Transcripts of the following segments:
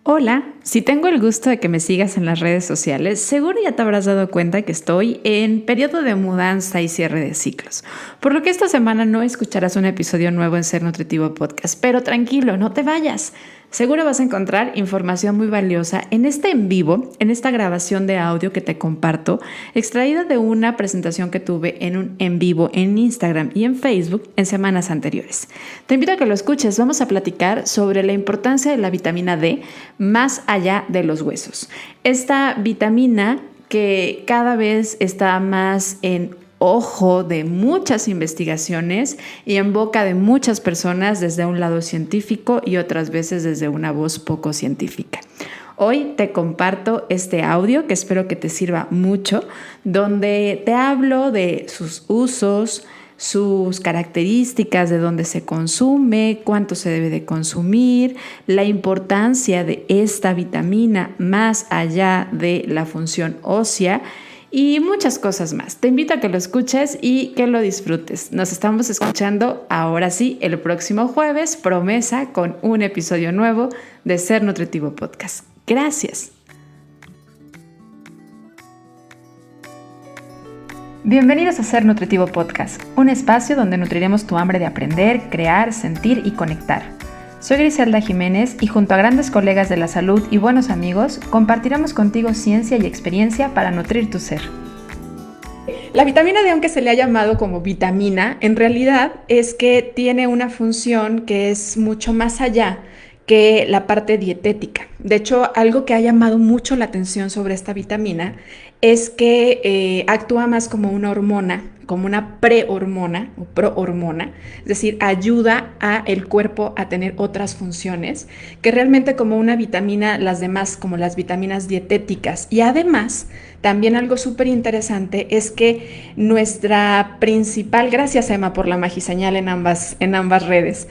Hola, si tengo el gusto de que me sigas en las redes sociales, seguro ya te habrás dado cuenta que estoy en periodo de mudanza y cierre de ciclos, por lo que esta semana no escucharás un episodio nuevo en Ser Nutritivo Podcast, pero tranquilo, no te vayas. Seguro vas a encontrar información muy valiosa en este en vivo, en esta grabación de audio que te comparto, extraída de una presentación que tuve en un en vivo en Instagram y en Facebook en semanas anteriores. Te invito a que lo escuches, vamos a platicar sobre la importancia de la vitamina D más allá de los huesos. Esta vitamina que cada vez está más en ojo de muchas investigaciones y en boca de muchas personas desde un lado científico y otras veces desde una voz poco científica. Hoy te comparto este audio que espero que te sirva mucho, donde te hablo de sus usos, sus características, de dónde se consume, cuánto se debe de consumir, la importancia de esta vitamina más allá de la función ósea y muchas cosas más. Te invito a que lo escuches y que lo disfrutes. Nos estamos escuchando ahora sí el próximo jueves, promesa, con un episodio nuevo de Ser Nutritivo Podcast. Gracias. Bienvenidos a Ser Nutritivo Podcast, un espacio donde nutriremos tu hambre de aprender, crear, sentir y conectar. Soy Griselda Jiménez y junto a grandes colegas de la salud y buenos amigos, compartiremos contigo ciencia y experiencia para nutrir tu ser. La vitamina D, aunque se le ha llamado como vitamina, en realidad es que tiene una función que es mucho más allá que la parte dietética. De hecho, algo que ha llamado mucho la atención sobre esta vitamina es que actúa más como una hormona, como una prehormona o prohormona, es decir, ayuda a el cuerpo a tener otras funciones que realmente como una vitamina, las demás como las vitaminas dietéticas. Y además, también algo súper interesante es que nuestra principal, gracias Emma por la magiseñal en ambas redes,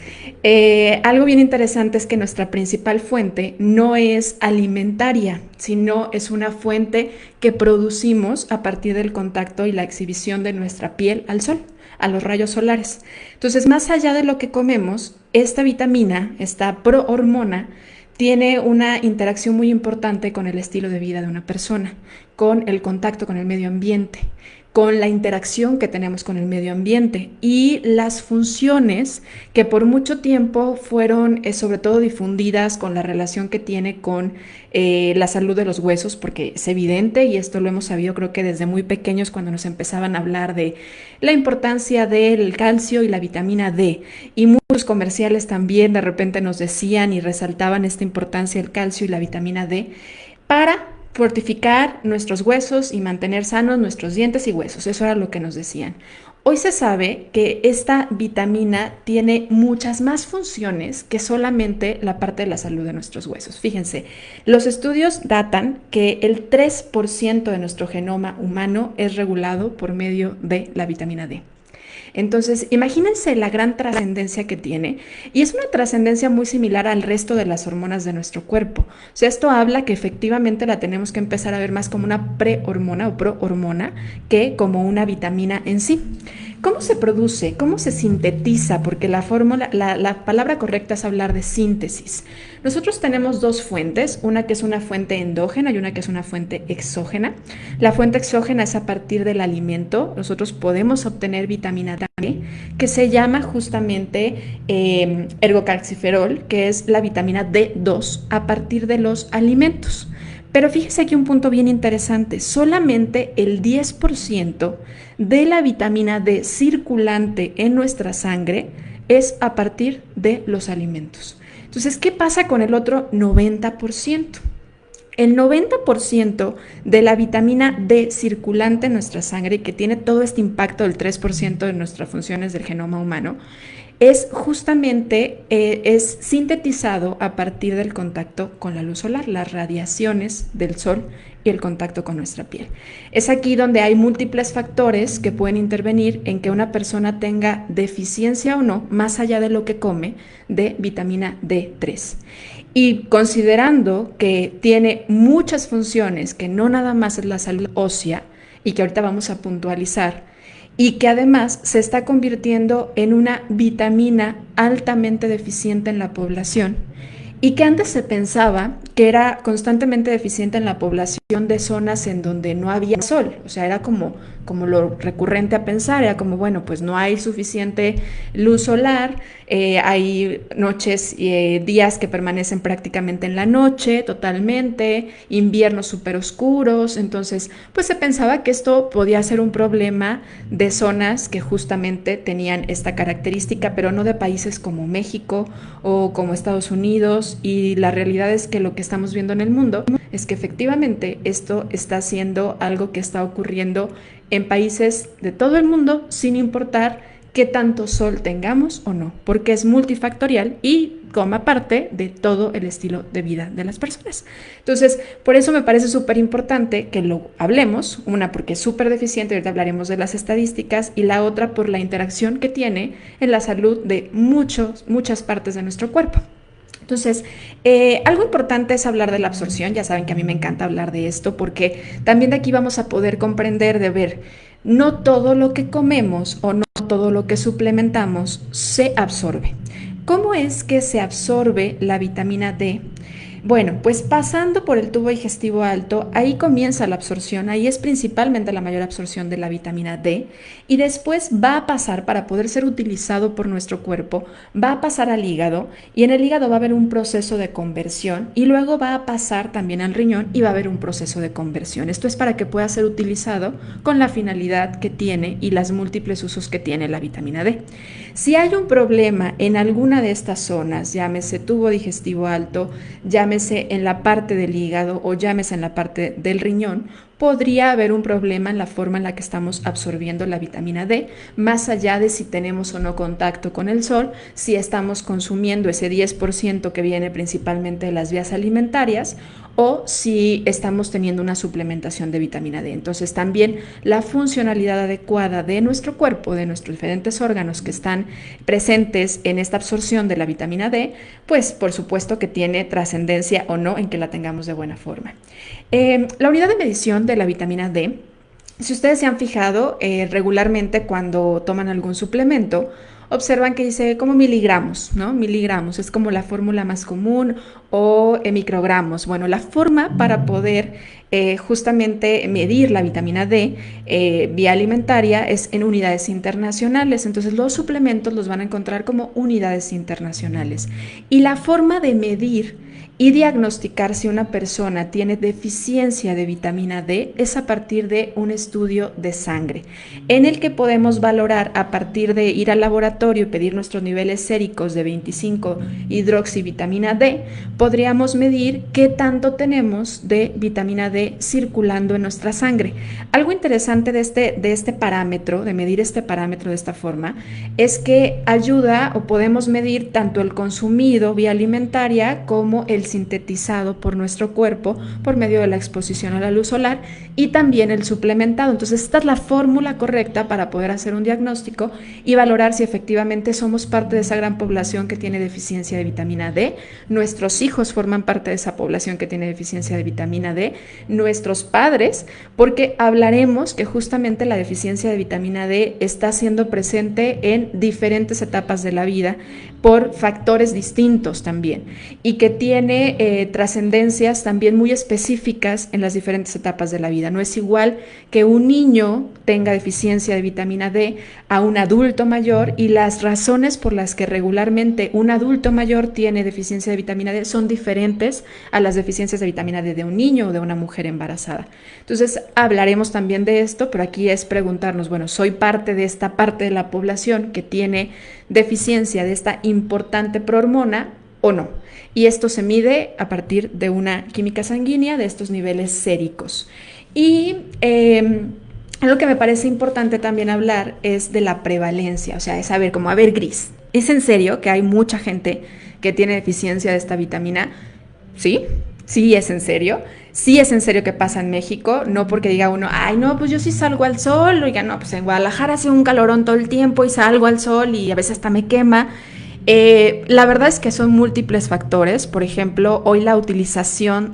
algo bien interesante es que nuestra principal fuente no es alimentaria, sino es una fuente que producimos a partir del contacto y la exhibición de nuestra piel al sol, a los rayos solares. Entonces, más allá de lo que comemos, esta vitamina, esta prohormona, tiene una interacción muy importante con el estilo de vida de una persona, con el contacto con el medio ambiente, con la interacción que tenemos con el medio ambiente y las funciones que por mucho tiempo fueron sobre todo difundidas con la relación que tiene con la salud de los huesos, porque es evidente y esto lo hemos sabido creo que desde muy pequeños cuando nos empezaban a hablar de la importancia del calcio y la vitamina D, y muchos comerciales también de repente nos decían y resaltaban esta importancia del calcio y la vitamina D para fortificar nuestros huesos y mantener sanos nuestros dientes y huesos. Eso era lo que nos decían. Hoy se sabe que esta vitamina tiene muchas más funciones que solamente la parte de la salud de nuestros huesos. Fíjense, los estudios datan que el 3% de nuestro genoma humano es regulado por medio de la vitamina D. Entonces, imagínense la gran trascendencia que tiene, y es una trascendencia muy similar al resto de las hormonas de nuestro cuerpo. O sea, esto habla que efectivamente la tenemos que empezar a ver más como una prehormona o prohormona que como una vitamina en sí. ¿Cómo se produce? ¿Cómo se sintetiza? Porque la palabra correcta es hablar de síntesis. Nosotros tenemos dos fuentes, una que es una fuente endógena y una que es una fuente exógena. La fuente exógena es a partir del alimento. Nosotros podemos obtener vitamina D, que se llama justamente ergocalciferol, que es la vitamina D2 a partir de los alimentos. Pero fíjese aquí un punto bien interesante, solamente el 10% de la vitamina D circulante en nuestra sangre es a partir de los alimentos. Entonces, ¿qué pasa con el otro 90%? El 90% de la vitamina D circulante en nuestra sangre, que tiene todo este impacto del 3% de nuestras funciones del genoma humano, es justamente es sintetizado a partir del contacto con la luz solar, las radiaciones del sol y el contacto con nuestra piel. Es aquí donde hay múltiples factores que pueden intervenir en que una persona tenga deficiencia o no, más allá de lo que come, de vitamina D3. Y considerando que tiene muchas funciones, que no nada más es la salud ósea, y que ahorita vamos a puntualizar, y que además se está convirtiendo en una vitamina altamente deficiente en la población, y que antes se pensaba que que era constantemente deficiente en la población de zonas en donde no había sol. O sea, era como lo recurrente a pensar, era como, bueno, pues no hay suficiente luz solar, hay noches y días que permanecen prácticamente en la noche totalmente, inviernos súper oscuros. Entonces pues se pensaba que esto podía ser un problema de zonas que justamente tenían esta característica, pero no de países como México o como Estados Unidos. Y la realidad es que lo que estamos viendo en el mundo es que efectivamente esto está siendo algo que está ocurriendo en países de todo el mundo, sin importar qué tanto sol tengamos o no, porque es multifactorial y forma parte de todo el estilo de vida de las personas. Entonces, por eso me parece súper importante que lo hablemos, una porque es súper deficiente, ahorita hablaremos de las estadísticas, y la otra por la interacción que tiene en la salud de muchas partes de nuestro cuerpo. Entonces, algo importante es hablar de la absorción. Ya saben que a mí me encanta hablar de esto porque también de aquí vamos a poder comprender de ver, no todo lo que comemos o no todo lo que suplementamos se absorbe. ¿Cómo es que se absorbe la vitamina D? Bueno, pues pasando por el tubo digestivo alto, ahí comienza la absorción, ahí es principalmente la mayor absorción de la vitamina D, y después va a pasar, para poder ser utilizado por nuestro cuerpo, va a pasar al hígado, y en el hígado va a haber un proceso de conversión, y luego va a pasar también al riñón y va a haber un proceso de conversión. Esto es para que pueda ser utilizado con la finalidad que tiene y las múltiples usos que tiene la vitamina D. Si hay un problema en alguna de estas zonas, llámese tubo digestivo alto, llámese en la parte del hígado o llámese en la parte del riñón, podría haber un problema en la forma en la que estamos absorbiendo la vitamina D, más allá de si tenemos o no contacto con el sol, si estamos consumiendo ese 10% que viene principalmente de las vías alimentarias, o si estamos teniendo una suplementación de vitamina D. Entonces también la funcionalidad adecuada de nuestro cuerpo, de nuestros diferentes órganos que están presentes en esta absorción de la vitamina D, pues por supuesto que tiene trascendencia o no en que la tengamos de buena forma. La unidad de medición de la vitamina D, si ustedes se han fijado, regularmente cuando toman algún suplemento, observan que dice como miligramos, ¿no? Miligramos es como la fórmula más común, o microgramos. Bueno, la forma para poder justamente medir la vitamina D vía alimentaria es en unidades internacionales. Entonces los suplementos los van a encontrar como unidades internacionales. Y la forma de medir y diagnosticar si una persona tiene deficiencia de vitamina D es a partir de un estudio de sangre, en el que podemos valorar a partir de ir al laboratorio y pedir nuestros niveles séricos de 25-hidroxivitamina D, podríamos medir qué tanto tenemos de vitamina D circulando en nuestra sangre. Algo interesante de este parámetro, de medir este parámetro de esta forma, es que ayuda o podemos medir tanto el consumido vía alimentaria como el sintetizado por nuestro cuerpo por medio de la exposición a la luz solar, y también el suplementado. Entonces esta es la fórmula correcta para poder hacer un diagnóstico y valorar si efectivamente somos parte de esa gran población que tiene deficiencia de vitamina D. Nuestros hijos forman parte de esa población que tiene deficiencia de vitamina D, nuestros padres, porque hablaremos que justamente la deficiencia de vitamina D está siendo presente en diferentes etapas de la vida por factores distintos también, y que tiene trascendencias también muy específicas en las diferentes etapas de la vida. No es igual que un niño tenga deficiencia de vitamina D a un adulto mayor, y las razones por las que regularmente un adulto mayor tiene deficiencia de vitamina D son diferentes a las deficiencias de vitamina D de un niño o de una mujer embarazada. Entonces hablaremos también de esto, pero aquí es preguntarnos, bueno, ¿soy parte de esta parte de la población que tiene deficiencia de esta importante prohormona o no? Y esto se mide a partir de una química sanguínea de estos niveles séricos. Y algo que me parece importante también hablar es de la prevalencia, o sea, es saber como, a ver, Gris, ¿es en serio que hay mucha gente que tiene deficiencia de esta vitamina? Sí, sí es en serio. Sí es en serio que pasa en México, no porque diga uno, ay no, pues yo sí salgo al sol, oiga, no, pues en Guadalajara hace un calorón todo el tiempo y salgo al sol y a veces hasta me quema. La verdad es que son múltiples factores. Por ejemplo, hoy la utilización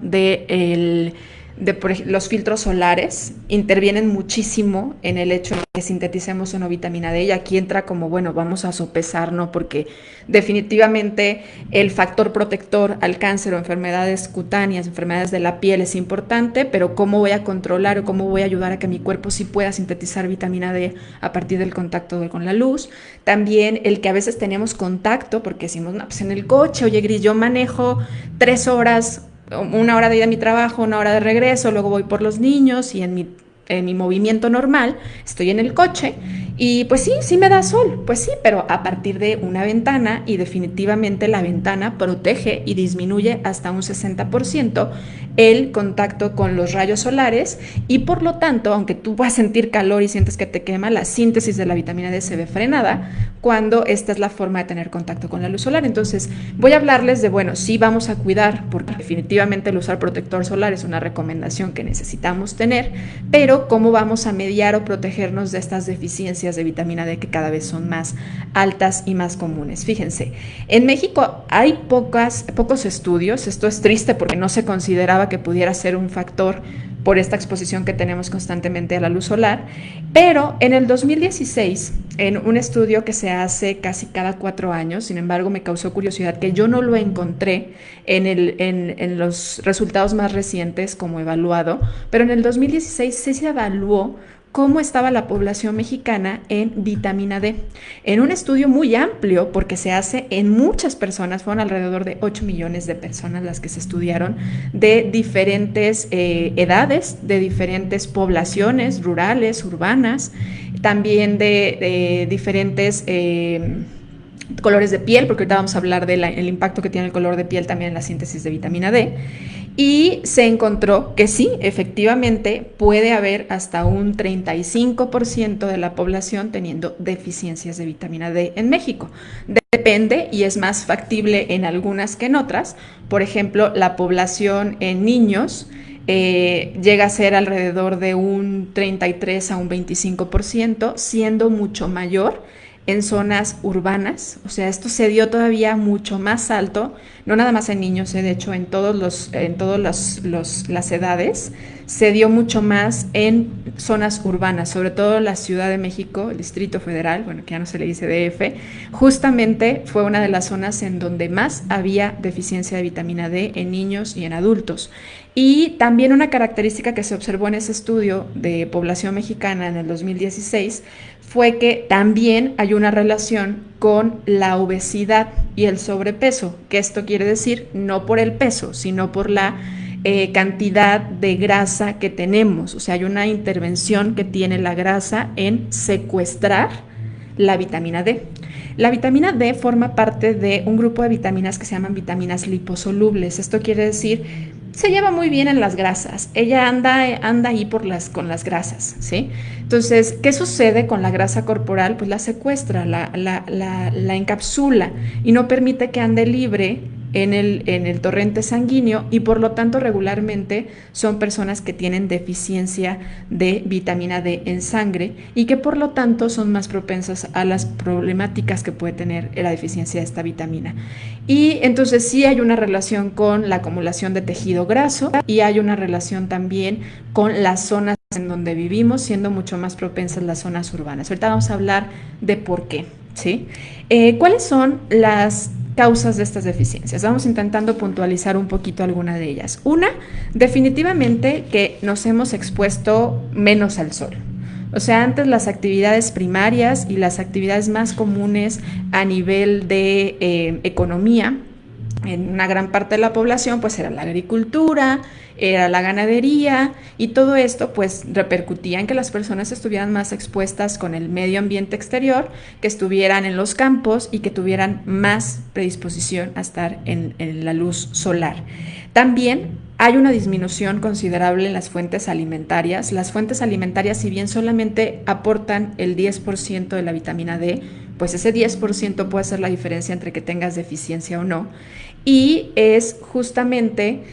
los filtros solares intervienen muchísimo en el hecho de que sinteticemos o no vitamina D, y aquí entra como, bueno, vamos a sopesar, ¿no? Porque definitivamente el factor protector al cáncer o enfermedades cutáneas, enfermedades de la piel es importante, pero ¿cómo voy a controlar o cómo voy a ayudar a que mi cuerpo sí pueda sintetizar vitamina D a partir del contacto con la luz? También el que a veces tenemos contacto, porque decimos, no, pues en el coche, oye Gris, yo manejo 3 horas, 1 hora de ida a mi trabajo, 1 hora de regreso, luego voy por los niños y en mi movimiento normal estoy en el coche y pues sí me da sol, pues sí, pero a partir de una ventana, y definitivamente la ventana protege y disminuye hasta un 60% el contacto con los rayos solares, y por lo tanto, aunque tú vas a sentir calor y sientes que te quema, la síntesis de la vitamina D se ve frenada cuando esta es la forma de tener contacto con la luz solar. Entonces voy a hablarles de, bueno, sí vamos a cuidar, porque definitivamente el usar protector solar es una recomendación que necesitamos tener, pero cómo vamos a mediar o protegernos de estas deficiencias de vitamina D que cada vez son más altas y más comunes. Fíjense, en México hay pocos estudios. Esto es triste porque no se consideraba que pudiera ser un factor por esta exposición que tenemos constantemente a la luz solar, pero en el 2016, en un estudio que se hace casi cada 4 años, sin embargo me causó curiosidad que yo no lo encontré en los resultados más recientes como evaluado, pero en el 2016 sí se evaluó cómo estaba la población mexicana en vitamina D, en un estudio muy amplio porque se hace en muchas personas. Fueron alrededor de 8 millones de personas las que se estudiaron, de diferentes edades, de diferentes poblaciones rurales, urbanas, también de diferentes colores de piel, porque ahorita vamos a hablar del impacto que tiene el color de piel también en la síntesis de vitamina D. Y se encontró que sí, efectivamente puede haber hasta un 35% de la población teniendo deficiencias de vitamina D en México. Depende, y es más factible en algunas que en otras. Por ejemplo, la población en niños llega a ser alrededor de un 33 a un 25%, siendo mucho mayor en zonas urbanas. O sea, esto se dio todavía mucho más alto, no nada más en niños, de hecho en todas las edades, se dio mucho más en zonas urbanas, sobre todo la Ciudad de México, el Distrito Federal, bueno, que ya no se le dice DF, justamente fue una de las zonas en donde más había deficiencia de vitamina D en niños y en adultos. Y también una característica que se observó en ese estudio de población mexicana en el 2016 fue que también hay una relación con la obesidad y el sobrepeso, que esto quiere decir no por el peso, sino por la cantidad de grasa que tenemos. O sea, hay una intervención que tiene la grasa en secuestrar la vitamina D. La vitamina D forma parte de un grupo de vitaminas que se llaman vitaminas liposolubles. Esto quiere decir, se lleva muy bien en las grasas. Ella anda ahí con las grasas, ¿sí? Entonces, ¿qué sucede con la grasa corporal? Pues la secuestra, la encapsula y no permite que ande libre en el torrente sanguíneo, y por lo tanto regularmente son personas que tienen deficiencia de vitamina D en sangre y que por lo tanto son más propensas a las problemáticas que puede tener la deficiencia de esta vitamina. Y entonces sí hay una relación con la acumulación de tejido graso, y hay una relación también con las zonas en donde vivimos, siendo mucho más propensas las zonas urbanas. Ahorita vamos a hablar de por qué, ¿sí? ¿Cuáles son las causas de estas deficiencias? Vamos intentando puntualizar un poquito alguna de ellas. Una, definitivamente que nos hemos expuesto menos al sol. O sea, antes las actividades primarias y las actividades más comunes a nivel de economía en una gran parte de la población, pues era la agricultura, era la ganadería, y todo esto pues repercutía en que las personas estuvieran más expuestas con el medio ambiente exterior, que estuvieran en los campos y que tuvieran más predisposición a estar en la luz solar. También hay una disminución considerable en las fuentes alimentarias. Las fuentes alimentarias, si bien solamente aportan el 10% de la vitamina D, pues ese 10% puede hacer la diferencia entre que tengas deficiencia o no. Y es justamente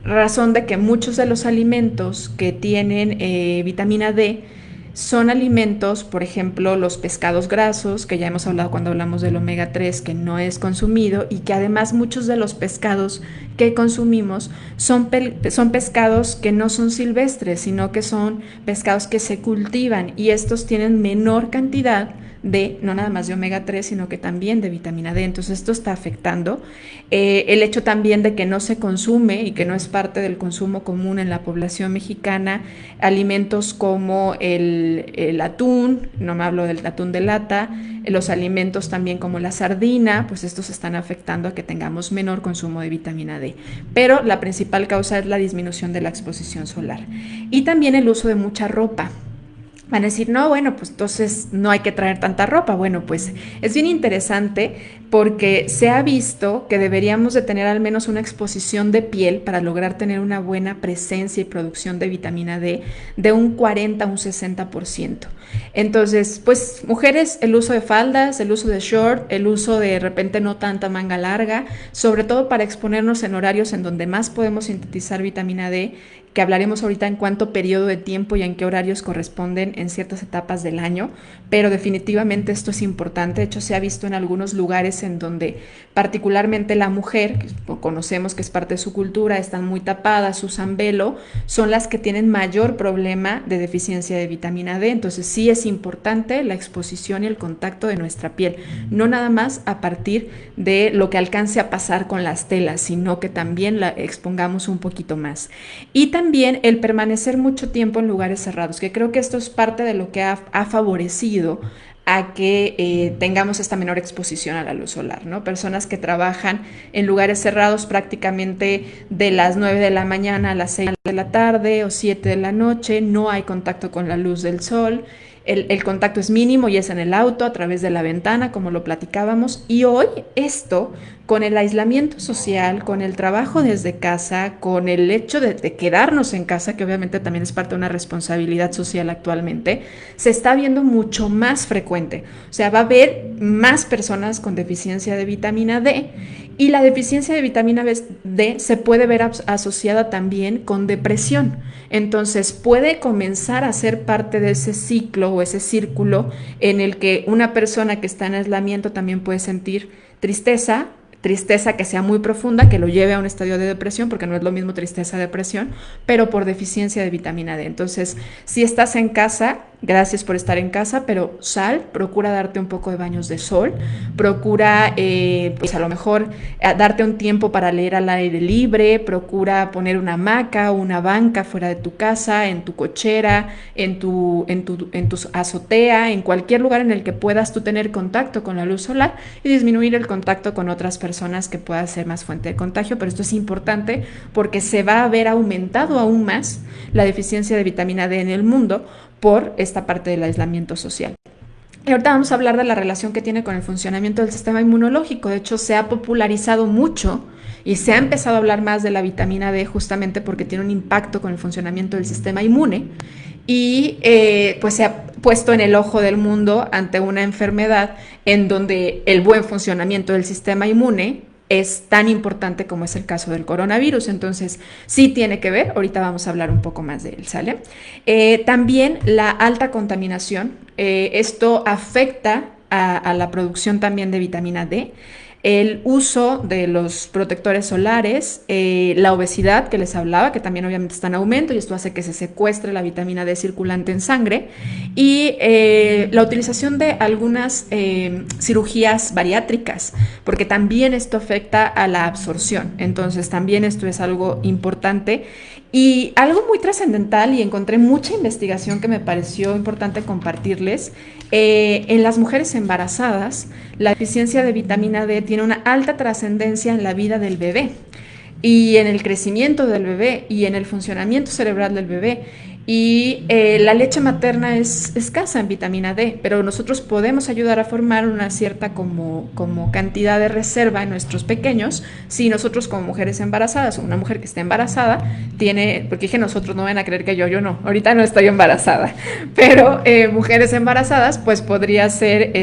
razón de que muchos de los alimentos que tienen vitamina D son alimentos, por ejemplo, los pescados grasos, que ya hemos hablado cuando hablamos del omega 3, que no es consumido, y que además muchos de los pescados que consumimos son pescados que no son silvestres, sino que son pescados que se cultivan, y estos tienen menor cantidad de, no nada más de omega 3, sino que también de vitamina D. Entonces esto está afectando. El hecho también de que no se consume y que no es parte del consumo común en la población mexicana alimentos como el atún, no me hablo del atún de lata, los alimentos también como la sardina, pues estos están afectando a que tengamos menor consumo de vitamina D. Pero la principal causa es la disminución de la exposición solar. Y también el uso de mucha ropa. Van a decir, no, bueno, pues entonces no hay que traer tanta ropa. Bueno, pues es bien interesante porque se ha visto que deberíamos de tener al menos una exposición de piel para lograr tener una buena presencia y producción de vitamina D de un 40 a un 60%. Entonces, pues mujeres, el uso de faldas, el uso de short, el uso de repente no tanta manga larga, sobre todo para exponernos en horarios en donde más podemos sintetizar vitamina D, que hablaremos ahorita en cuánto periodo de tiempo y en qué horarios corresponden en ciertas etapas del año, pero definitivamente esto es importante. De hecho, se ha visto en algunos lugares en donde particularmente la mujer, que conocemos que es parte de su cultura, están muy tapadas, usan velo, son las que tienen mayor problema de deficiencia de vitamina D. Entonces sí es importante la exposición y el contacto de nuestra piel, no nada más a partir de lo que alcance a pasar con las telas, sino que también la expongamos un poquito más. Y también el permanecer mucho tiempo en lugares cerrados, que creo que esto es parte de lo que ha favorecido a que tengamos esta menor exposición a la luz solar, ¿no? Personas que trabajan en lugares cerrados prácticamente de las 9 de la mañana a las 6 de la tarde o 7 de la noche, no hay contacto con la luz del sol. El contacto es mínimo y es en el auto, a través de la ventana, como lo platicábamos. Y hoy esto, con el aislamiento social, con el trabajo desde casa, con el hecho de quedarnos en casa, que obviamente también es parte de una responsabilidad social actualmente, se está viendo mucho más frecuente. O sea, va a haber más personas con deficiencia de vitamina D. Y la deficiencia de vitamina D se puede ver asociada también con depresión. Entonces puede comenzar a ser parte de ese ciclo o ese círculo en el que una persona que está en aislamiento también puede sentir tristeza que sea muy profunda, que lo lleve a un estadio de depresión, porque no es lo mismo tristeza a depresión, pero por deficiencia de vitamina D. Entonces, si estás en casa, gracias por estar en casa, pero sal, procura darte un poco de baños de sol, procura pues a lo mejor darte un tiempo para leer al aire libre, procura poner una hamaca o una banca fuera de tu casa, en tu cochera, en tu azotea, en cualquier lugar en el que puedas tú tener contacto con la luz solar y disminuir el contacto con otras personas que pueda ser más fuente de contagio. Pero esto es importante porque se va a ver aumentado aún más la deficiencia de vitamina D en el mundo por esta parte del aislamiento social. Y ahorita vamos a hablar de la relación que tiene con el funcionamiento del sistema inmunológico. De hecho, se ha popularizado mucho y se ha empezado a hablar más de la vitamina D justamente porque tiene un impacto con el funcionamiento del sistema inmune y pues se ha puesto en el ojo del mundo ante una enfermedad en donde el buen funcionamiento del sistema inmune es tan importante como es el caso del coronavirus. Entonces sí tiene que ver, ahorita vamos a hablar un poco más de él, ¿sale? También la alta contaminación, esto afecta a la producción también de vitamina D. El uso de los protectores solares, la obesidad que les hablaba, que también obviamente está en aumento y esto hace que se secuestre la vitamina D circulante en sangre, y la utilización de algunas cirugías bariátricas, porque también esto afecta a la absorción. Entonces también esto es algo importante y algo muy trascendental, y encontré mucha investigación que me pareció importante compartirles. En las mujeres embarazadas, la deficiencia de vitamina D tiene una alta trascendencia en la vida del bebé y en el crecimiento del bebé y en el funcionamiento cerebral del bebé. Y la leche materna es escasa en vitamina D, pero nosotros podemos ayudar a formar una cierta como cantidad de reserva en nuestros pequeños si nosotros como mujeres embarazadas o una mujer que esté embarazada tiene, porque dije nosotros, no van a creer que yo no, ahorita no estoy embarazada, pero mujeres embarazadas pues podría ser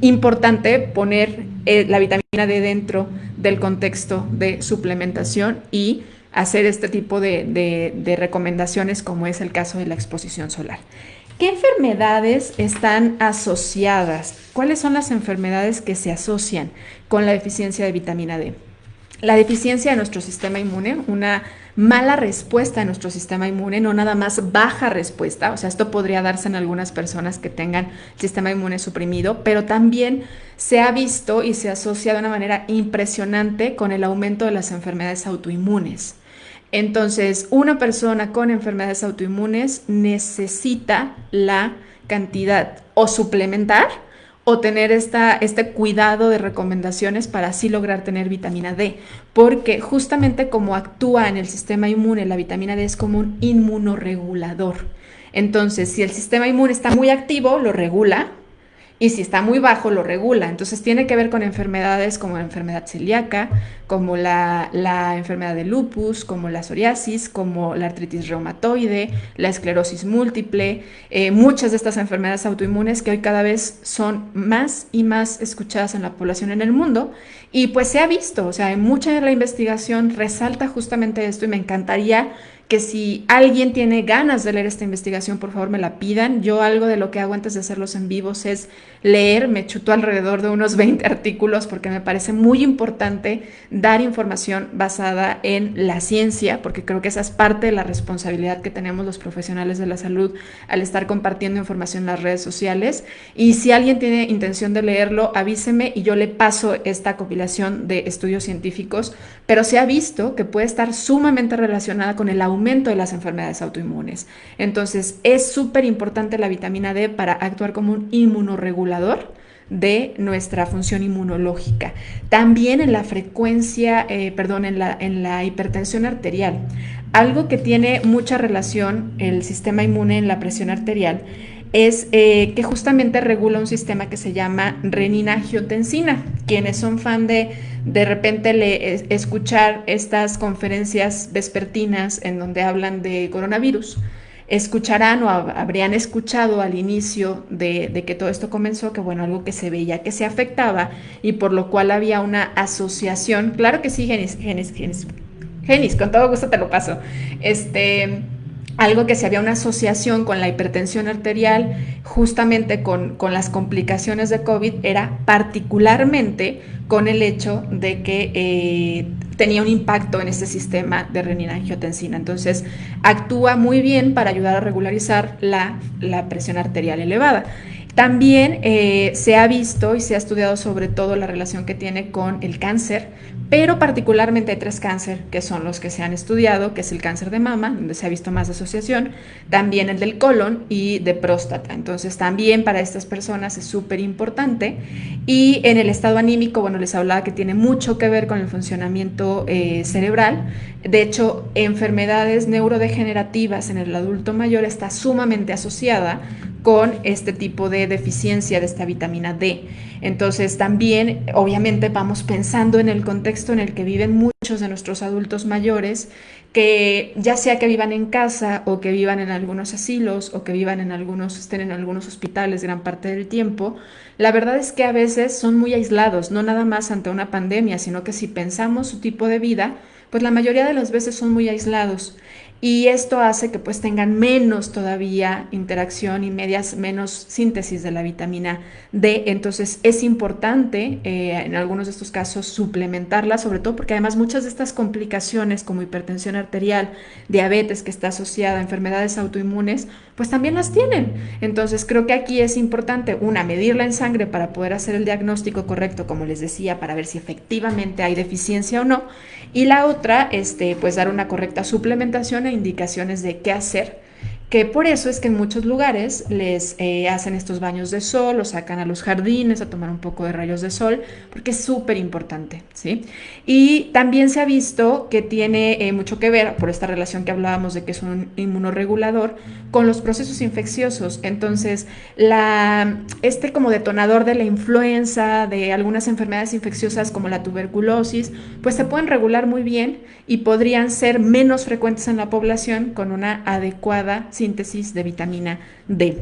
importante poner la vitamina D dentro del contexto de suplementación y hacer este tipo de recomendaciones, como es el caso de la exposición solar. ¿Qué enfermedades están asociadas? ¿Cuáles son las enfermedades que se asocian con la deficiencia de vitamina D? la deficiencia de nuestro sistema inmune, una mala respuesta de nuestro sistema inmune, no nada más baja respuesta, o sea, esto podría darse en algunas personas que tengan sistema inmune suprimido, pero también se ha visto y se asocia de una manera impresionante con el aumento de las enfermedades autoinmunes. Entonces, una persona con enfermedades autoinmunes necesita la cantidad o suplementar o tener este cuidado de recomendaciones para así lograr tener vitamina D, porque justamente como actúa en el sistema inmune, la vitamina D es como un inmunorregulador. Entonces, si el sistema inmune está muy activo, lo regula, y si está muy bajo, lo regula. Entonces tiene que ver con enfermedades como la enfermedad celíaca, como la enfermedad de lupus, como la psoriasis, como la artritis reumatoide, la esclerosis múltiple, muchas de estas enfermedades autoinmunes que hoy cada vez son más y más escuchadas en la población en el mundo. Y pues se ha visto, o sea, en mucha de la investigación resalta justamente esto y me encantaría que si alguien tiene ganas de leer esta investigación, por favor me la pidan. Yo algo de lo que hago antes de hacerlos en vivos es leer, me chuto alrededor de unos 20 artículos porque me parece muy importante dar información basada en la ciencia, porque creo que esa es parte de la responsabilidad que tenemos los profesionales de la salud al estar compartiendo información en las redes sociales. Y si alguien tiene intención de leerlo, avíseme y yo le paso esta compilación de estudios científicos, pero se ha visto que puede estar sumamente relacionada con el aumento de las enfermedades autoinmunes. Entonces, es súper importante la vitamina D para actuar como un inmunorregulador de nuestra función inmunológica. También en la frecuencia, en la hipertensión arterial. Algo que tiene mucha relación el sistema inmune en la presión arterial es que justamente regula un sistema que se llama renina-angiotensina. Quienes son fan de repente escuchar estas conferencias vespertinas en donde hablan de coronavirus, escucharán o habrían escuchado al inicio de que todo esto comenzó, que bueno, algo que se veía que se afectaba y por lo cual había una asociación, claro que sí, Genis, con todo gusto te lo paso, algo que si había una asociación con la hipertensión arterial, justamente con las complicaciones de COVID, era particularmente con el hecho de que tenía un impacto en este sistema de renina-angiotensina. Entonces, actúa muy bien para ayudar a regularizar la presión arterial elevada. También se ha visto y se ha estudiado sobre todo la relación que tiene con el cáncer, pero particularmente hay 3 cánceres que son los que se han estudiado, que es el cáncer de mama, donde se ha visto más asociación, también el del colon y de próstata. Entonces también para estas personas es súper importante. Y en el estado anímico, bueno, les hablaba que tiene mucho que ver con el funcionamiento cerebral. De hecho, enfermedades neurodegenerativas en el adulto mayor está sumamente asociada con este tipo de deficiencia de esta vitamina D. Entonces también obviamente vamos pensando en el contexto en el que viven muchos de nuestros adultos mayores, que ya sea que vivan en casa o que vivan en algunos asilos o que vivan estén en algunos hospitales gran parte del tiempo, la verdad es que a veces son muy aislados, no nada más ante una pandemia, sino que si pensamos su tipo de vida, pues la mayoría de las veces son muy aislados. Y esto hace que pues tengan menos todavía interacción y menos síntesis de la vitamina D. Entonces es importante en algunos de estos casos suplementarla, sobre todo porque además muchas de estas complicaciones como hipertensión arterial, diabetes que está asociada a enfermedades autoinmunes, pues también las tienen. Entonces creo que aquí es importante, medirla en sangre para poder hacer el diagnóstico correcto, como les decía, para ver si efectivamente hay deficiencia o no. Y la otra, pues dar una correcta suplementación e indicaciones de qué hacer, que por eso es que en muchos lugares les hacen estos baños de sol, o sacan a los jardines a tomar un poco de rayos de sol, porque es súper importante, ¿sí? Y también se ha visto que tiene mucho que ver, por esta relación que hablábamos de que es un inmunorregulador, con los procesos infecciosos. Entonces, como detonador de la influenza, de algunas enfermedades infecciosas como la tuberculosis, pues se pueden regular muy bien y podrían ser menos frecuentes en la población con una adecuada síntesis de vitamina D.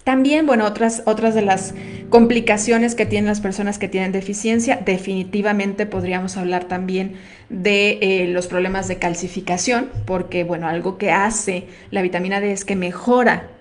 También, bueno, otras de las complicaciones que tienen las personas que tienen deficiencia, definitivamente podríamos hablar también de los problemas de calcificación, porque, bueno, algo que hace la vitamina D es que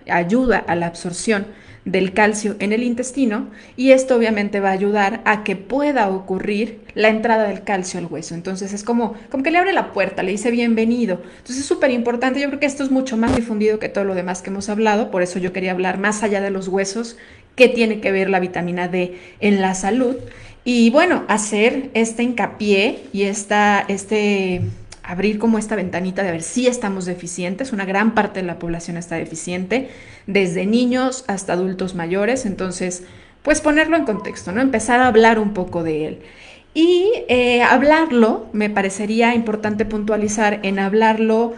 ayuda a la absorción del calcio en el intestino, y esto obviamente va a ayudar a que pueda ocurrir la entrada del calcio al hueso. Entonces es como que le abre la puerta, le dice bienvenido. Entonces es súper importante. Yo creo que esto es mucho más difundido que todo lo demás que hemos hablado, por eso yo quería hablar más allá de los huesos, qué tiene que ver la vitamina D en la salud. Y bueno, hacer este hincapié y abrir como esta ventanita de ver si estamos deficientes. Una gran parte de la población está deficiente, desde niños hasta adultos mayores. Entonces, pues ponerlo en contexto, ¿no? Empezar a hablar un poco de él. Y hablarlo, me parecería importante puntualizar en hablarlo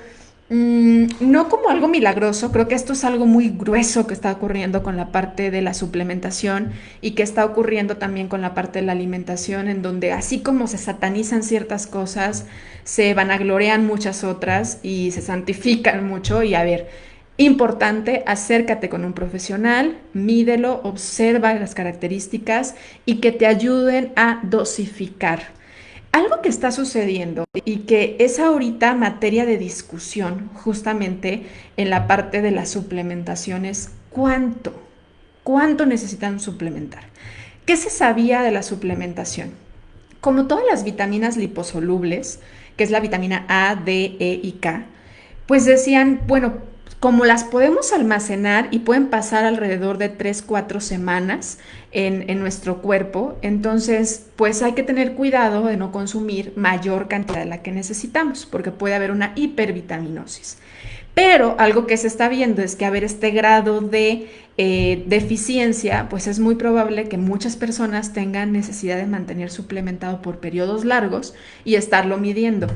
no como algo milagroso. Creo que esto es algo muy grueso que está ocurriendo con la parte de la suplementación y que está ocurriendo también con la parte de la alimentación, en donde así como se satanizan ciertas cosas, se vanaglorean muchas otras y se santifican mucho. Y a ver, importante, acércate con un profesional, mídelo, observa las características y que te ayuden a dosificar. Algo que está sucediendo y que es ahorita materia de discusión justamente en la parte de las suplementaciones, ¿cuánto necesitan suplementar? ¿Qué se sabía de la suplementación? Como todas las vitaminas liposolubles, que es la vitamina A, D, E y K, pues decían, bueno, como las podemos almacenar y pueden pasar alrededor de 3, 4 semanas en nuestro cuerpo, entonces pues hay que tener cuidado de no consumir mayor cantidad de la que necesitamos, porque puede haber una hipervitaminosis. Pero algo que se está viendo es que haber este grado de deficiencia, pues es muy probable que muchas personas tengan necesidad de mantener suplementado por periodos largos y estarlo midiendo.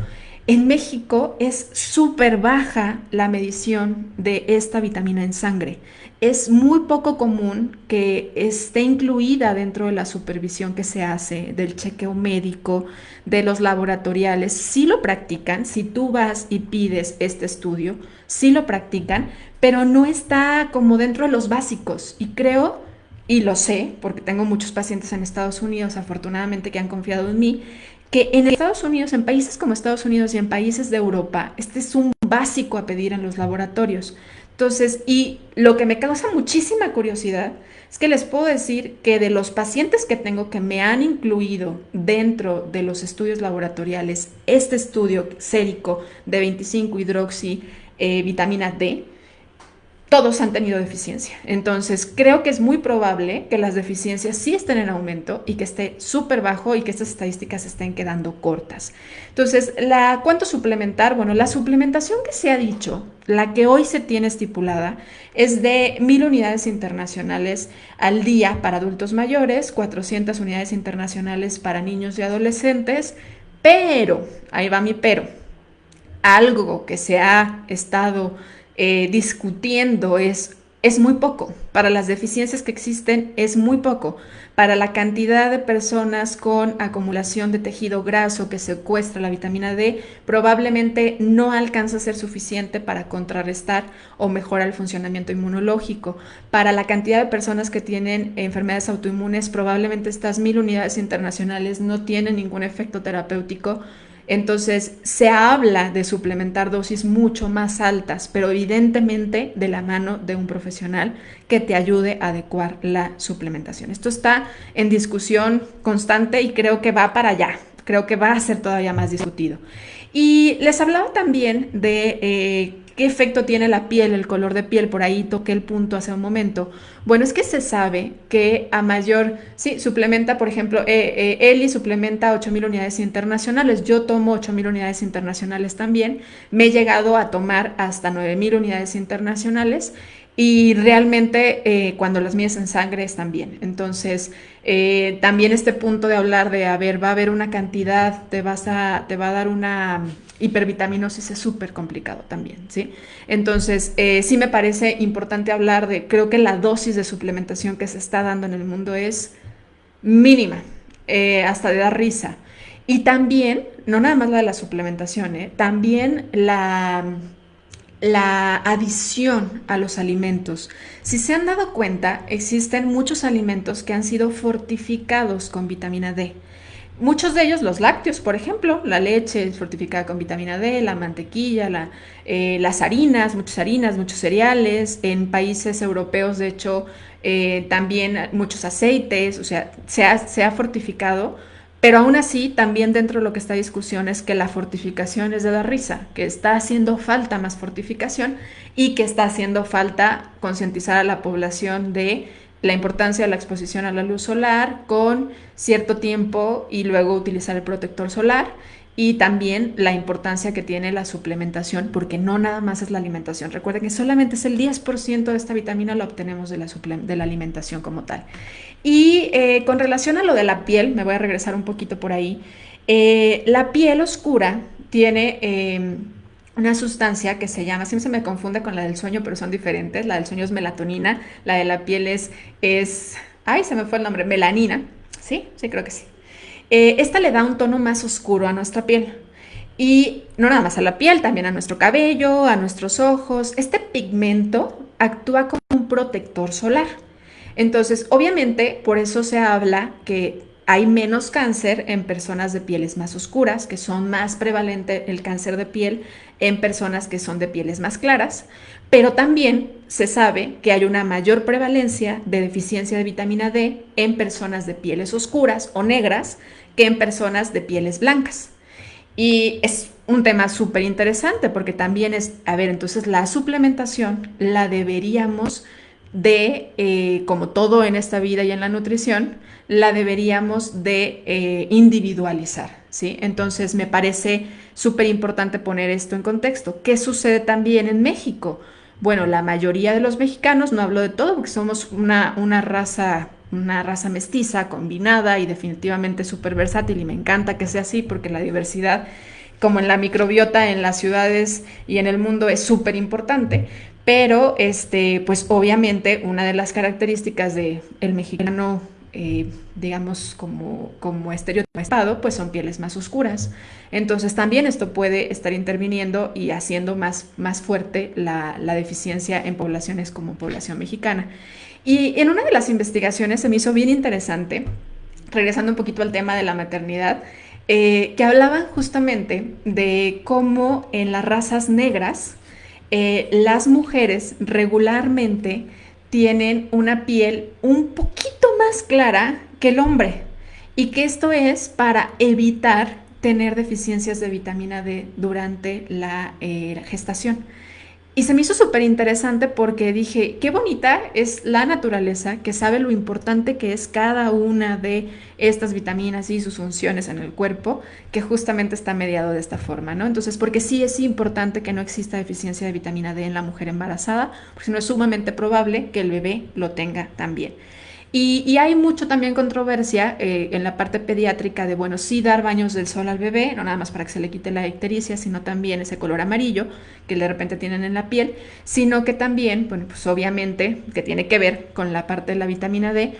En México es súper baja la medición de esta vitamina en sangre. Es muy poco común que esté incluida dentro de la supervisión que se hace, del chequeo médico, de los laboratoriales. Sí lo practican, si tú vas y pides este estudio, sí lo practican, pero no está como dentro de los básicos. Y creo, y lo sé, porque tengo muchos pacientes en Estados Unidos, afortunadamente, que han confiado en mí, que en Estados Unidos, en países como Estados Unidos y en países de Europa, este es un básico a pedir en los laboratorios. Entonces, y lo que me causa muchísima curiosidad es que les puedo decir que de los pacientes que tengo que me han incluido dentro de los estudios laboratoriales, este estudio sérico de 25 hidroxi vitamina D, todos han tenido deficiencia. Entonces, creo que es muy probable que las deficiencias sí estén en aumento y que esté súper bajo y que estas estadísticas estén quedando cortas. Entonces, ¿cuánto suplementar? Bueno, la suplementación que se ha dicho, la que hoy se tiene estipulada, es de 1,000 unidades internacionales al día para adultos mayores, 400 unidades internacionales para niños y adolescentes, pero, ahí va mi pero, algo que se ha estado discutiendo es muy poco. Para las deficiencias que existen es muy poco. Para la cantidad de personas con acumulación de tejido graso que secuestra la vitamina D, probablemente no alcanza a ser suficiente para contrarrestar o mejorar el funcionamiento inmunológico. Para la cantidad de personas que tienen enfermedades autoinmunes, probablemente estas 1,000 unidades internacionales no tienen ningún efecto terapéutico. Entonces se habla de suplementar dosis mucho más altas, pero evidentemente de la mano de un profesional que te ayude a adecuar la suplementación. Esto está en discusión constante y creo que va para allá, creo que va a ser todavía más discutido. Y les hablaba también de qué efecto tiene la piel, el color de piel. Por ahí toqué el punto hace un momento. Bueno, es que se sabe que a mayor, sí, suplementa, por ejemplo, Eli suplementa 8,000 unidades internacionales. Yo tomo 8,000 unidades internacionales también. Me he llegado a tomar hasta 9,000 unidades internacionales. Y realmente cuando las mides en sangre están bien. Entonces, también este punto de hablar de, a ver, va a haber una cantidad, te va a dar una hipervitaminosis, es súper complicado también, ¿sí? Entonces, sí me parece importante hablar de, creo que la dosis de suplementación que se está dando en el mundo es mínima, hasta de dar risa. Y también, no nada más la de la suplementación, también la adición a los alimentos. Si se han dado cuenta, existen muchos alimentos que han sido fortificados con vitamina D. Muchos de ellos, los lácteos, por ejemplo, la leche fortificada con vitamina D, la mantequilla, las harinas, muchos cereales. En países europeos, de hecho, también muchos aceites, o sea, se ha fortificado, pero aún así, también dentro de lo que está en discusión es que la fortificación es de la risa, que está haciendo falta más fortificación y que está haciendo falta concientizar a la población de la importancia de la exposición a la luz solar con cierto tiempo y luego utilizar el protector solar, y también la importancia que tiene la suplementación, porque no nada más es la alimentación. Recuerden que solamente es el 10% de esta vitamina la obtenemos de la alimentación como tal. Y con relación a lo de la piel, me voy a regresar un poquito por ahí. La piel oscura tiene una sustancia que se llama, siempre se me confunde con la del sueño, pero son diferentes. La del sueño es melatonina, la de la piel ay, se me fue el nombre, melanina. ¿Sí? Sí, creo que sí. Esta le da un tono más oscuro a nuestra piel. Y no nada más a la piel, también a nuestro cabello, a nuestros ojos. Este pigmento actúa como un protector solar. Entonces, obviamente, por eso se habla que hay menos cáncer en personas de pieles más oscuras, que son más prevalente el cáncer de piel en personas que son de pieles más claras, pero también se sabe que hay una mayor prevalencia de deficiencia de vitamina D en personas de pieles oscuras o negras que en personas de pieles blancas. Y es un tema súper interesante porque también es, a ver, entonces la suplementación la deberíamos como todo en esta vida y en la nutrición, la deberíamos de individualizar, ¿sí? Entonces me parece súper importante poner esto en contexto. ¿Qué sucede también en México? Bueno, la mayoría de los mexicanos, no hablo de todo porque somos una raza mestiza, combinada y definitivamente súper versátil, y me encanta que sea así porque la diversidad, como en la microbiota en las ciudades y en el mundo, es súper importante. Pero pues obviamente una de las características del mexicano, digamos, como estereotipado, pues son pieles más oscuras. Entonces también esto puede estar interviniendo y haciendo más fuerte la deficiencia en poblaciones como población mexicana. Y en una de las investigaciones se me hizo bien interesante, regresando un poquito al tema de la maternidad, que hablaban justamente de cómo en las razas negras las mujeres regularmente tienen una piel un poquito más clara que el hombre, y que esto es para evitar tener deficiencias de vitamina D durante la gestación. Y se me hizo súper interesante porque dije, qué bonita es la naturaleza que sabe lo importante que es cada una de estas vitaminas y sus funciones en el cuerpo, que justamente está mediado de esta forma, ¿no? Entonces, porque sí es importante que no exista deficiencia de vitamina D en la mujer embarazada, porque si no es sumamente probable que el bebé lo tenga también. Y hay mucho también controversia en la parte pediátrica de, bueno, sí dar baños del sol al bebé, no nada más para que se le quite la ictericia, sino también ese color amarillo que de repente tienen en la piel, sino que también, bueno, pues obviamente que tiene que ver con la parte de la vitamina D,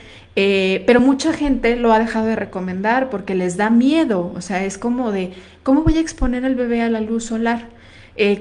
pero mucha gente lo ha dejado de recomendar porque les da miedo, o sea, es como de, ¿cómo voy a exponer al bebé a la luz solar?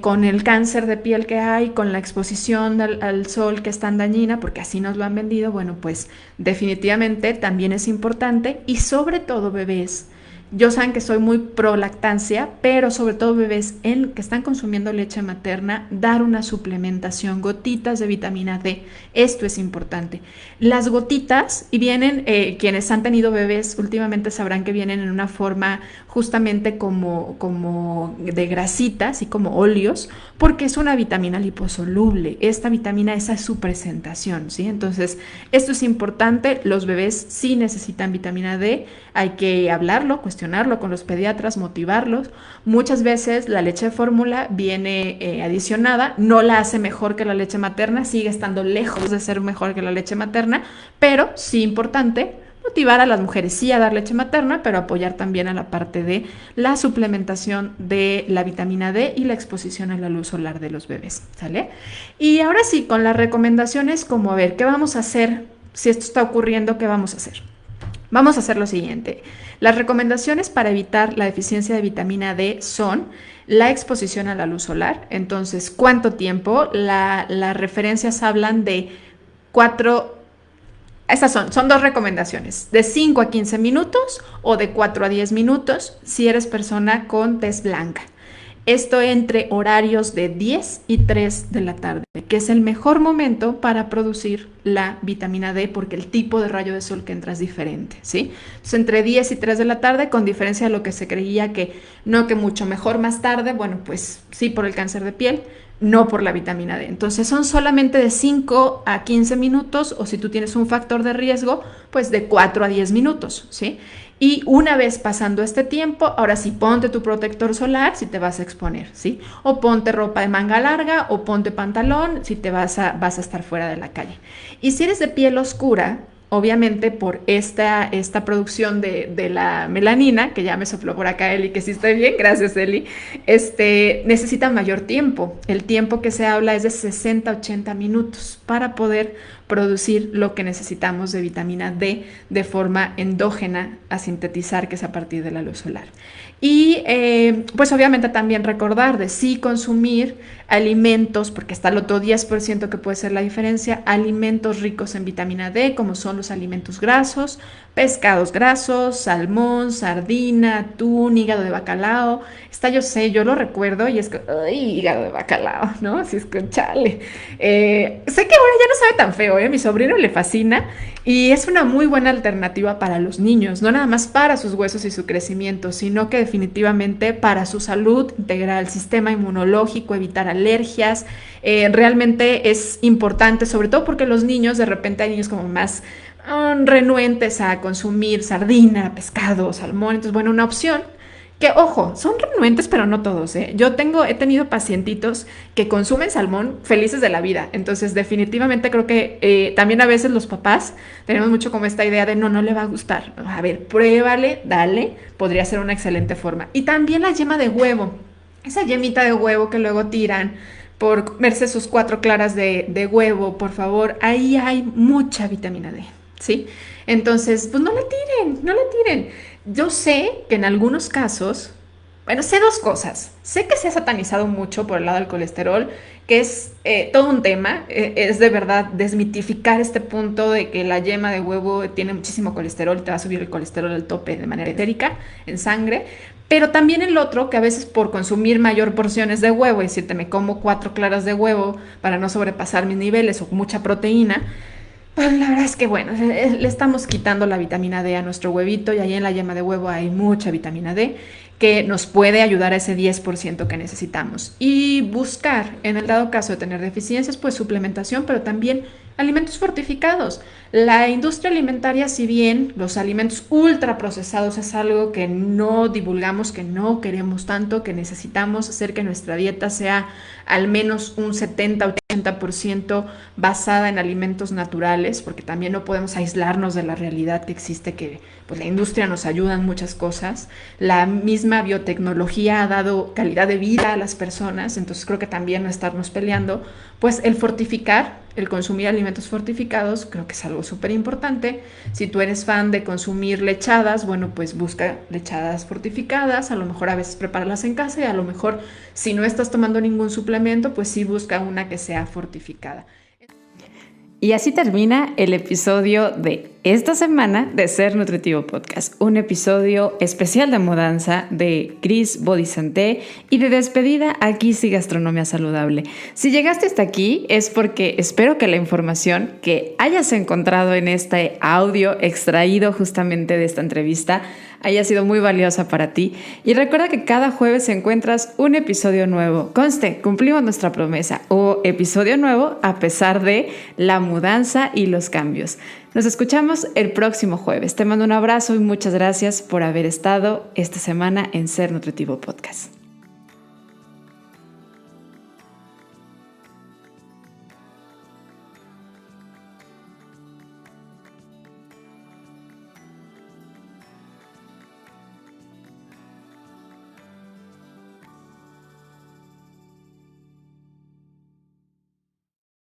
Con el cáncer de piel que hay, con la exposición al sol que es tan dañina, porque así nos lo han vendido, bueno, pues definitivamente también es importante, y sobre todo bebés. Yo saben que soy muy pro lactancia, pero sobre todo bebés que están consumiendo leche materna, dar una suplementación, gotitas de vitamina D. Esto es importante. Las gotitas, y vienen, quienes han tenido bebés últimamente sabrán que vienen en una forma justamente como de grasitas y como óleos, porque es una vitamina liposoluble. Esta vitamina, esa es su presentación, ¿sí? Entonces, esto es importante. Los bebés sí necesitan vitamina D. Hay que hablarlo, cuestionarlo con los pediatras, motivarlos. Muchas veces la leche de fórmula viene adicionada, no la hace mejor que la leche materna, sigue estando lejos de ser mejor que la leche materna, pero sí importante motivar a las mujeres sí a dar leche materna, pero apoyar también a la parte de la suplementación de la vitamina D y la exposición a la luz solar de los bebés, ¿sale? Y ahora sí, con las recomendaciones, como a ver, ¿qué vamos a hacer si esto está ocurriendo? ¿Qué vamos a hacer? Vamos a hacer lo siguiente. Las recomendaciones para evitar la deficiencia de vitamina D son la exposición a la luz solar. Entonces, ¿cuánto tiempo? Las referencias hablan de 4 Estas son 2 recomendaciones, de 5 a 15 minutos o de 4 a 10 minutos si eres persona con tez blanca. Esto entre horarios de 10 y 3 de la tarde, que es el mejor momento para producir la vitamina D porque el tipo de rayo de sol que entra es diferente, ¿sí? Entonces, entre 10 y 3 de la tarde, con diferencia de lo que se creía que no, que mucho mejor más tarde, bueno, pues sí por el cáncer de piel, no por la vitamina D. Entonces son solamente de 5 a 15 minutos o si tú tienes un factor de riesgo, pues de 4 a 10 minutos, ¿sí? Y una vez pasando este tiempo, ahora sí ponte tu protector solar si te vas a exponer, ¿sí? O ponte ropa de manga larga o ponte pantalón si te vas a estar fuera de la calle. Y si eres de piel oscura, obviamente por esta producción de la melanina, que ya me sopló por acá Eli, que sí estoy bien, gracias Eli, necesita mayor tiempo. El tiempo que se habla es de 60 a 80 minutos para poder producir lo que necesitamos de vitamina D de forma endógena a sintetizar, que es a partir de la luz solar. Y pues obviamente también recordar de sí consumir alimentos, porque está el otro 10% que puede ser la diferencia, alimentos ricos en vitamina D, como son los alimentos grasos, pescados grasos, salmón, sardina, atún, hígado de bacalao. Yo sé, yo lo recuerdo y es que, ¡ay, hígado de bacalao! ¿No? Así es que, chale. Sé que ahora ya no sabe tan feo, ¿eh? Mi sobrino le fascina y es una muy buena alternativa para los niños, no nada más para sus huesos y su crecimiento, sino que definitivamente para su salud integral, sistema inmunológico, evitar alergias. Realmente es importante, sobre todo porque los niños, de repente hay niños como más renuentes a consumir sardina, pescado, salmón. Entonces, bueno, una opción que, ojo, son renuentes, pero no todos, ¿eh? He tenido pacientitos que consumen salmón felices de la vida. Entonces, definitivamente creo que también a veces los papás tenemos mucho como esta idea de no le va a gustar. A ver, pruébale, dale, podría ser una excelente forma. Y también la yema de huevo, esa yemita de huevo que luego tiran por comerse sus 4 claras de huevo, por favor, ahí hay mucha vitamina D, ¿sí? Entonces, pues no la tiren. Yo sé que en algunos casos, bueno, sé 2 cosas. Sé que se ha satanizado mucho por el lado del colesterol, que es todo un tema. Es de verdad desmitificar este punto de que la yema de huevo tiene muchísimo colesterol y te va a subir el colesterol al tope de manera etérica en sangre. Pero también el otro, que a veces por consumir mayor porciones de huevo, es decir, me como 4 claras de huevo para no sobrepasar mis niveles o mucha proteína, pues la verdad es que bueno, le estamos quitando la vitamina D a nuestro huevito y ahí en la yema de huevo hay mucha vitamina D que nos puede ayudar a ese 10% que necesitamos. Y buscar, en el dado caso de tener deficiencias, pues suplementación, pero también alimentos fortificados. La industria alimentaria, si bien los alimentos ultraprocesados es algo que no divulgamos, que no queremos tanto, que necesitamos hacer que nuestra dieta sea al menos un 70-80% basada en alimentos naturales, porque también no podemos aislarnos de la realidad que existe, que pues la industria nos ayuda en muchas cosas. La misma biotecnología ha dado calidad de vida a las personas, entonces creo que también no estarnos peleando, pues el fortificar, el consumir alimentos fortificados, creo que es algo súper importante. Si tú eres fan de consumir lechadas, bueno, pues busca lechadas fortificadas, a lo mejor a veces prepáralas en casa y a lo mejor si no estás tomando ningún suplemento, pues sí busca una que sea fortificada. Y así termina el episodio de esta semana de Ser Nutritivo Podcast, un episodio especial de mudanza de Cris Body Santé y de despedida a Kissy Gastronomía Saludable. Si llegaste hasta aquí es porque espero que la información que hayas encontrado en este audio extraído justamente de esta entrevista haya sido muy valiosa para ti. Y recuerda que cada jueves encuentras un episodio nuevo. Conste, cumplimos nuestra promesa, o episodio nuevo a pesar de la mudanza y los cambios. Nos escuchamos el próximo jueves. Te mando un abrazo y muchas gracias por haber estado esta semana en Ser Nutritivo Podcast.